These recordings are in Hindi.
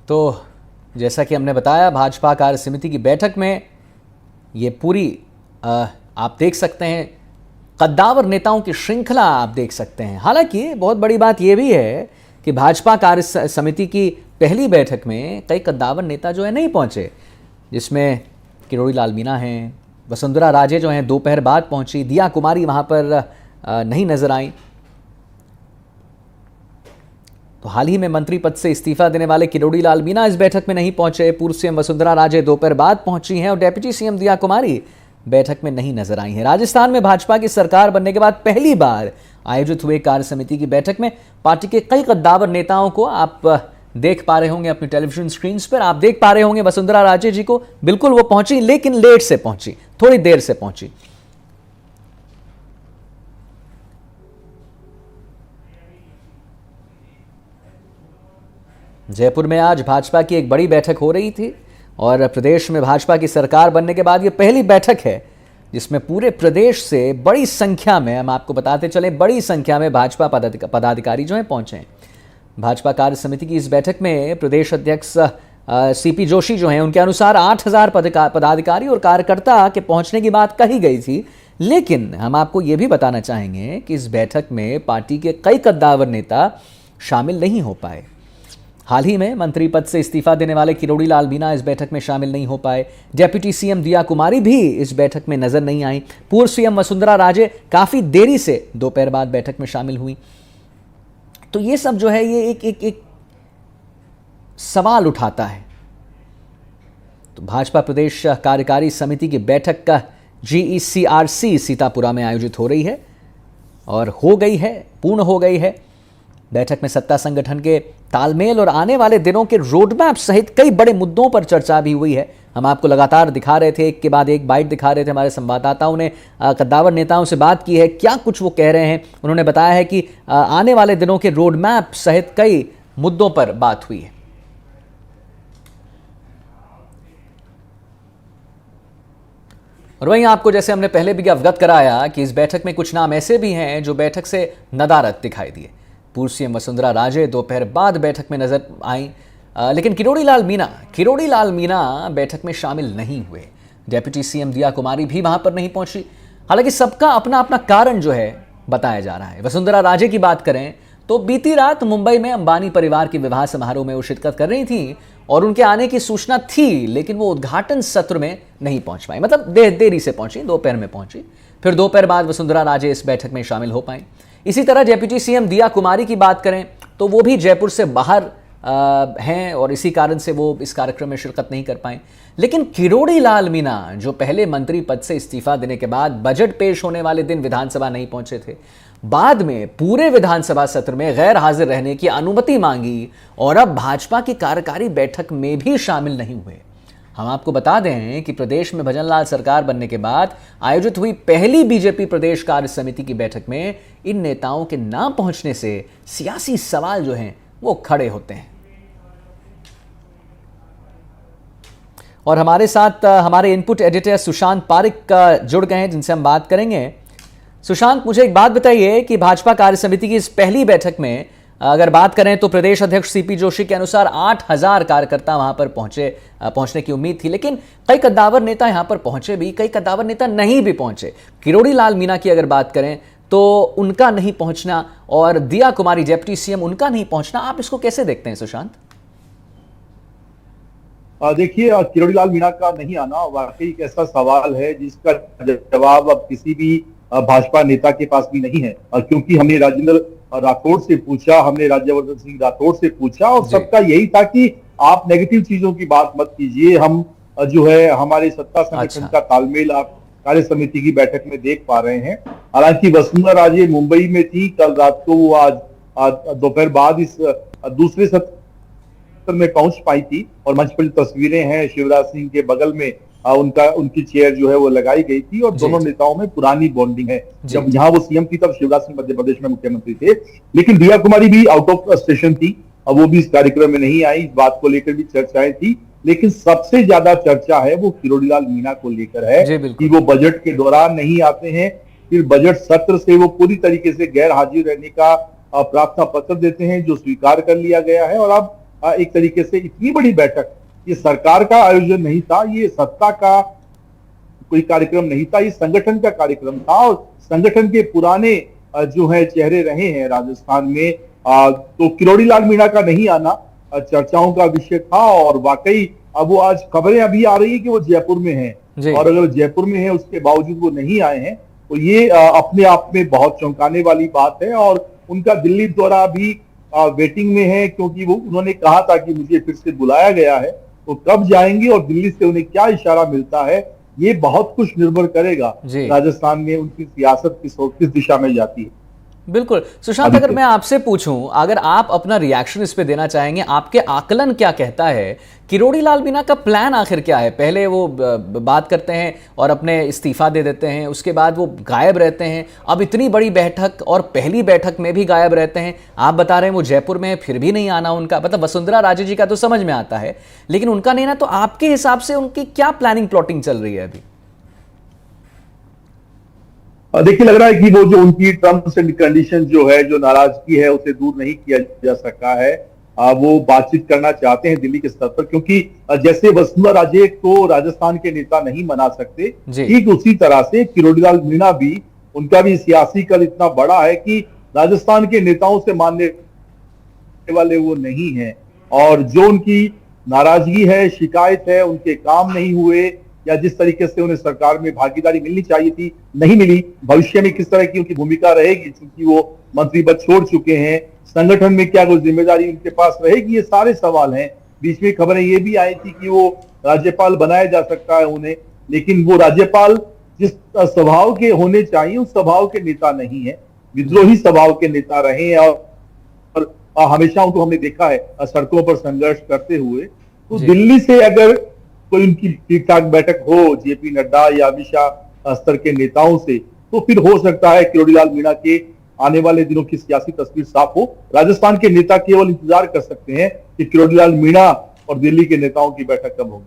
तो जैसा कि हमने बताया, भाजपा कार्य समिति की बैठक में ये पूरी आप देख सकते हैं कद्दावर नेताओं की श्रृंखला आप देख सकते हैं। हालांकि बहुत बड़ी बात यह भी है कि भाजपा कार्य समिति की पहली बैठक में कई कद्दावर नेता जो है नहीं पहुंचे, जिसमें किरोड़ी लाल मीणा हैं, वसुंधरा राजे जो हैं दोपहर बाद पहुंची, दिया कुमारी वहां पर नहीं नजर आई। तो हाल ही में मंत्री पद से इस्तीफा देने वाले किरोड़ी लाल मीणा इस बैठक में नहीं पहुंचे। पूर्व सीएम वसुंधरा राजे दोपहर बाद पहुंची हैं और डेप्यूटी सीएम दिया कुमारी बैठक में नहीं नजर आई हैं। राजस्थान में भाजपा की सरकार बनने के बाद पहली बार आयोजित हुए कार्य समिति की बैठक में पार्टी के कई कद्दावर नेताओं को आप देख पा रहे होंगे अपनी टेलीविजन स्क्रीन पर। आप देख पा रहे होंगे वसुंधरा राजे जी को, बिल्कुल वो पहुंची लेकिन लेट से पहुंची, थोड़ी देर से पहुंची। जयपुर में आज भाजपा की एक बड़ी बैठक हो रही थी और प्रदेश में भाजपा की सरकार बनने के बाद ये पहली बैठक है जिसमें पूरे प्रदेश से बड़ी संख्या में, हम आपको बताते चले, बड़ी संख्या में भाजपा पदाधिकारी जो हैं पहुंचे हैं। भाजपा कार्य समिति की इस बैठक में प्रदेश अध्यक्ष सीपी जोशी जो हैं, उनके अनुसार 8000 पदाधिकारी और कार्यकर्ता के पहुंचने की बात कही गई थी। लेकिन हम आपको ये भी बताना चाहेंगे कि इस बैठक में पार्टी के कई कद्दावर नेता शामिल नहीं हो पाए। हाल ही में मंत्री पद से इस्तीफा देने वाले किरोड़ी लाल मीणा इस बैठक में शामिल नहीं हो पाए। डेप्यूटी सीएम दिया कुमारी भी इस बैठक में नजर नहीं आई। पूर्व सीएम वसुंधरा राजे काफी देरी से दोपहर बाद बैठक में शामिल हुई। तो ये सब जो है ये एक सवाल उठाता है। तो भाजपा प्रदेश कार्यकारी समिति की बैठक का GECRC सीतापुरा में आयोजित हो रही है और हो गई है, पूर्ण हो गई है। बैठक में सत्ता संगठन के तालमेल और आने वाले दिनों के रोडमैप सहित कई बड़े मुद्दों पर चर्चा भी हुई है। हम आपको लगातार दिखा रहे थे, एक के बाद एक बाइट दिखा रहे थे। हमारे संवाददाताओं ने कद्दावर नेताओं से बात की है, क्या कुछ वो कह रहे हैं। उन्होंने बताया है कि आने वाले दिनों के रोडमैप सहित कई मुद्दों पर बात हुई है। और वहीं आपको जैसे हमने पहले भी अवगत कराया कि इस बैठक में कुछ नाम ऐसे भी हैं जो बैठक से नदारद दिखाई दिए। पूर्व सीएम वसुंधरा राजे दोपहर बाद बैठक में नजर आई, लेकिन किरोड़ी लाल मीणा बैठक में शामिल नहीं हुए। डेप्यूटी सीएम दिया कुमारी भी वहां पर नहीं पहुंची। हालांकि सबका अपना अपना कारण जो है बताया जा रहा है। वसुंधरा राजे की बात करें तो बीती रात मुंबई में अंबानी परिवार के विवाह समारोह में वो शिरकत कर रही थी और उनके आने की सूचना थी, लेकिन वो उद्घाटन सत्र में नहीं पहुंच पाई। मतलब देरी से पहुंची, दोपहर में पहुंची। फिर दोपहर बाद वसुंधरा राजे इस बैठक में शामिल हो पाई। इसी तरह डेप्यूटी सीएम दिया कुमारी की बात करें तो वो भी जयपुर से बाहर हैं और इसी कारण से वो इस कार्यक्रम में शिरकत नहीं कर पाए। लेकिन किरोड़ी लाल मीणा जो पहले मंत्री पद से इस्तीफा देने के बाद बजट पेश होने वाले दिन विधानसभा नहीं पहुंचे थे, बाद में पूरे विधानसभा सत्र में गैर हाजिर रहने की अनुमति मांगी और अब भाजपा की कार्यकारी बैठक में भी शामिल नहीं हुए। हम आपको बता दें कि प्रदेश में भजनलाल सरकार बनने के बाद आयोजित हुई पहली बीजेपी प्रदेश कार्य समिति की बैठक में इन नेताओं के ना पहुंचने से सियासी सवाल जो हैं वो खड़े होते हैं। और हमारे साथ हमारे इनपुट एडिटर सुशांत पारिक जुड़ गए हैं, जिनसे हम बात करेंगे। सुशांत, मुझे एक बात बताइए कि भाजपा कार्य समिति की इस पहली बैठक में अगर बात करें तो प्रदेश अध्यक्ष सीपी जोशी के अनुसार 8000 कार्यकर्ता वहां पर पहुंचने की उम्मीद थी, लेकिन कई कद्दावर नेता यहां पर पहुंचे भी, कई कद्दावर नेता नहीं भी पहुंचे। किरोड़ी लाल मीणा की अगर बात करें तो उनका नहीं पहुंचना और दिया कुमारी डेप्यूटी सीएम उनका नहीं पहुंचना, आप इसको कैसे देखते हैं सुशांत? देखिए, किरोड़ी लाल मीणा का नहीं आना वाकई एक ऐसा सवाल है जिसका जवाब अब किसी भी भाजपा नेता के पास भी नहीं है, क्योंकि हमने राजेंद्र राठौड़ से पूछा, हमने राज्यवर्धन सिंह राठौड़ से पूछा और सबका यही था कि आप नेगेटिव चीजों की बात मत कीजिए, हम जो है हमारे सत्ता संगठन का तालमेल आप कार्य समिति की बैठक में देख पा रहे हैं। हालांकि वसुंधरा राजे मुंबई में थी, कल रात को वो आज दोपहर बाद इस दूसरे सत्र में पहुंच पाई थी और मंच पर जो तस्वीरें हैं शिवराज सिंह के बगल में उनकी चेयर जो है वो लगाई गई थी और दोनों नेताओं में पुरानी बॉन्डिंग है। जब जहां वो सीएम थी तब शिवराज सिंह मध्य प्रदेश में मुख्यमंत्री थे, लेकिन दिया कुमारी भी आउट ऑफ स्टेशन थी, अब वो भी इस कार्यक्रम में नहीं आई। इस बात को लेकर भी चर्चाएं थी, लेकिन सबसे ज्यादा चर्चा है वो किरोड़ी लाल मीणा को लेकर है कि वो बजट के दौरान नहीं आते हैं, फिर बजट सत्र से वो पूरी तरीके से गैर हाजिर रहने का प्रार्थना पत्र देते हैं जो स्वीकार कर लिया गया है और अब एक तरीके से इतनी बड़ी बैठक, ये सरकार का आयोजन नहीं था, ये सत्ता का कोई कार्यक्रम नहीं था, ये संगठन का कार्यक्रम था। और संगठन के पुराने जो है चेहरे रहे हैं राजस्थान में, तो किरोड़ी लाल मीणा का नहीं आना चर्चाओं का विषय था। और वाकई अब वो आज खबरें अभी आ रही है कि वो जयपुर में हैं, और अगर जयपुर में है उसके बावजूद वो नहीं आए हैं, तो ये अपने आप में बहुत चौंकाने वाली बात है। और उनका दिल्ली दौरा भी वेटिंग में है, क्योंकि वो उन्होंने कहा था कि मुझे फिर से बुलाया गया है, तो कब जाएंगे और दिल्ली से उन्हें क्या इशारा मिलता है, ये बहुत कुछ निर्भर करेगा राजस्थान में उनकी सियासत किस दिशा में जाती है। बिल्कुल सुशांत, अगर मैं आपसे पूछूं, अगर आप अपना रिएक्शन इस पे देना चाहेंगे, आपके आकलन क्या कहता है, किरोड़ी लाल मीणा का प्लान आखिर क्या है? पहले वो बात करते हैं और अपने इस्तीफा दे देते हैं, उसके बाद वो गायब रहते हैं, अब इतनी बड़ी बैठक और पहली बैठक में भी गायब रहते हैं। आप बता रहे हैं वो जयपुर में फिर भी नहीं आना उनका, मतलब वसुंधरा राजे जी का तो समझ में आता है, लेकिन उनका नहीं ना, तो आपके हिसाब से उनकी क्या प्लानिंग प्लॉटिंग चल रही है अभी? देखिए, लग रहा है कि वो जो उनकी टर्म्स एंड कंडीशन जो है, जो नाराजगी है, उसे दूर नहीं किया जा सका है। वो बातचीत करना चाहते हैं दिल्ली के स्तर पर, क्योंकि जैसे वसुंधरा राजे को राजस्थान के नेता नहीं मना सकते, ठीक उसी तरह से किरोड़ी लाल मीणा भी, उनका भी सियासी कल इतना बड़ा है कि राजस्थान के नेताओं से मानने वाले वो नहीं है। और जो उनकी नाराजगी है, शिकायत है, उनके काम नहीं हुए, या जिस तरीके से उन्हें सरकार में भागीदारी मिलनी चाहिए थी नहीं मिली, भविष्य में किस तरह की उनकी भूमिका रहेगी, क्योंकि वो मंत्री पद छोड़ चुके हैं, संगठन में क्या कोई जिम्मेदारी उनके पास रहेगी, ये सारे सवाल हैं। बीच में खबरें ये भी आई थी कि वो राज्यपाल बनाया जा सकता है उन्हें, लेकिन वो राज्यपाल जिस स्वभाव के होने चाहिए उस स्वभाव के नेता नहीं है, विद्रोही स्वभाव के नेता रहे हैं। और हमेशा उनको हमने देखा है सड़कों पर संघर्ष करते हुए। तो दिल्ली से अगर कोई उनकी ठीक ठाक बैठक हो जेपी नड्डा या अमित शाह स्तर के नेताओं से, तो फिर हो सकता है किरोड़ी लाल मीणा के आने वाले दिनों की सियासी तस्वीर साफ हो। राजस्थान के नेता केवल इंतजार कर सकते हैं कि किरोड़ी लाल मीणा और दिल्ली के नेताओं की बैठक कब होगी।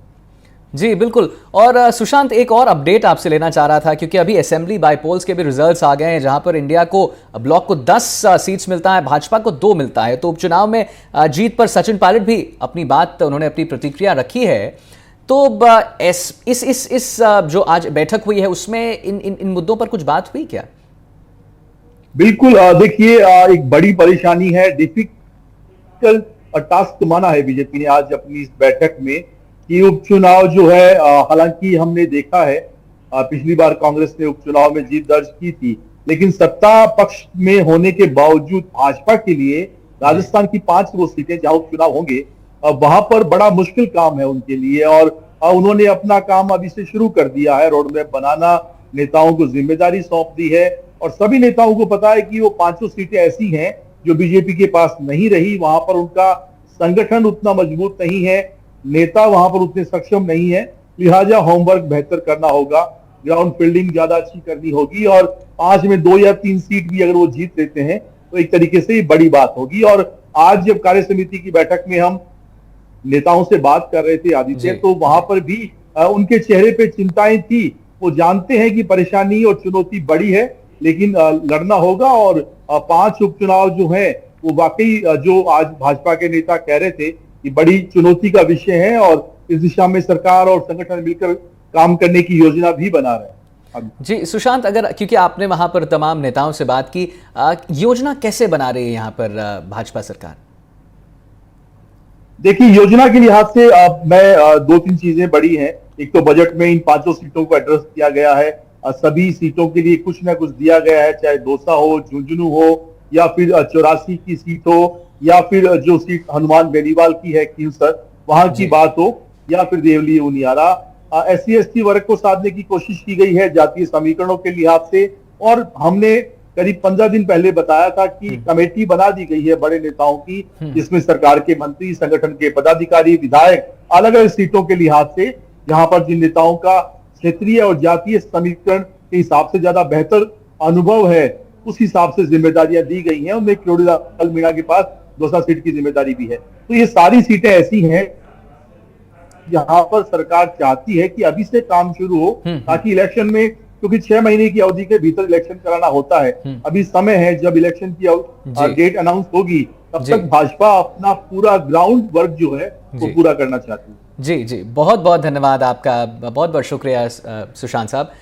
जी बिल्कुल। और सुशांत, एक और अपडेट आपसे लेना चाह रहा था, क्योंकि अभी असेंबली बाय पोल्स के भी रिजल्ट्स आ गए हैं, जहां पर इंडिया को ब्लॉक को 10 सीट्स मिलता है, भाजपा को 2 मिलता है। तो उपचुनाव में जीत पर सचिन पायलट भी अपनी बात, उन्होंने अपनी प्रतिक्रिया रखी है। तो इस जो आज बैठक हुई है उसमें इन मुद्दों पर कुछ बात हुई क्या? बिल्कुल, देखिए, एक बड़ी परेशानी है, डिफिकल्ट टास्क माना है बीजेपी ने आज अपनी इस बैठक में, कि उपचुनाव जो है, हालांकि हमने देखा है पिछली बार कांग्रेस ने उपचुनाव में जीत दर्ज की थी, लेकिन सत्ता पक्ष में होने के बावजूद भाजपा के लिए राजस्थान की 5 वो सीटें जहां उपचुनाव होंगे, वहां पर बड़ा मुश्किल काम है उनके लिए। और उन्होंने अपना काम अभी से शुरू कर दिया है, रोड मैप बनाना, नेताओं को जिम्मेदारी सौंप दी है। और सभी नेताओं को पता है कि वो 5 सीटें ऐसी हैं जो बीजेपी के पास नहीं रही, वहां पर उनका संगठन उतना मजबूत नहीं है, नेता वहां पर उतने सक्षम नहीं है, लिहाजा होमवर्क बेहतर करना होगा, ग्राउंड फील्डिंग ज्यादा अच्छी करनी होगी। और 5 में 2 या 3 सीट भी अगर वो जीत लेते हैं तो एक तरीके से ये बड़ी बात होगी। और आज जब कार्य समिति की बैठक में हम नेताओं से बात कर रहे थे आदित्य, तो वहां पर भी उनके चेहरे पे चिंताएं थी। वो जानते हैं कि परेशानी और चुनौती बड़ी है, लेकिन लड़ना होगा। और 5 उपचुनाव जो है वो वाकई जो आज भाजपा के नेता कह रहे थे कि बड़ी चुनौती का विषय है, और इस दिशा में सरकार और संगठन मिलकर काम करने की योजना भी बना रहे हैं। जी सुशांत, अगर क्योंकि आपने वहां पर तमाम नेताओं से बात की, योजना कैसे बना रही है यहाँ पर भाजपा सरकार? देखिए, योजना के लिहाज से मैं 2-3 चीजें बड़ी हैं। एक तो बजट में इन 5 सीटों को एड्रेस किया गया है, सभी सीटों के लिए कुछ ना कुछ दिया गया है, चाहे दौसा हो, झुंझुनू हो, या फिर 84 की सीट हो, या फिर जो सीट हनुमान बेनीवाल की है खींवसर, वहां की बात हो, या फिर देवली उनियारा। SC/ST वर्ग को साधने की कोशिश की गई है जातीय समीकरणों के लिहाज से। और हमने करीब 15 दिन पहले बताया था कि कमेटी बना दी गई है बड़े नेताओं की, जिसमें सरकार के मंत्री, संगठन के पदाधिकारी, विधायक, अलग अलग सीटों के लिहाज से, जहां पर जिन नेताओं का क्षेत्रीय और जातीय समीकरण के हिसाब से ज्यादा बेहतर अनुभव है, उस हिसाब से जिम्मेदारियां दी गई हैं। उनमें किरोड़ी लाल मीणा के पास दौसा सीट की जिम्मेदारी भी है। तो ये सारी सीटें ऐसी हैं जहां पर सरकार चाहती है कि अभी से काम शुरू हो, ताकि इलेक्शन में, क्योंकि 6 महीने की अवधि के भीतर इलेक्शन कराना होता है, अभी समय है, जब इलेक्शन की डेट अनाउंस होगी जी। तक भाजपा अपना पूरा ग्राउंड वर्क जो है वो जी। पूरा करना चाहती है। जी जी, बहुत बहुत धन्यवाद आपका, बहुत बहुत शुक्रिया सुशांत साहब।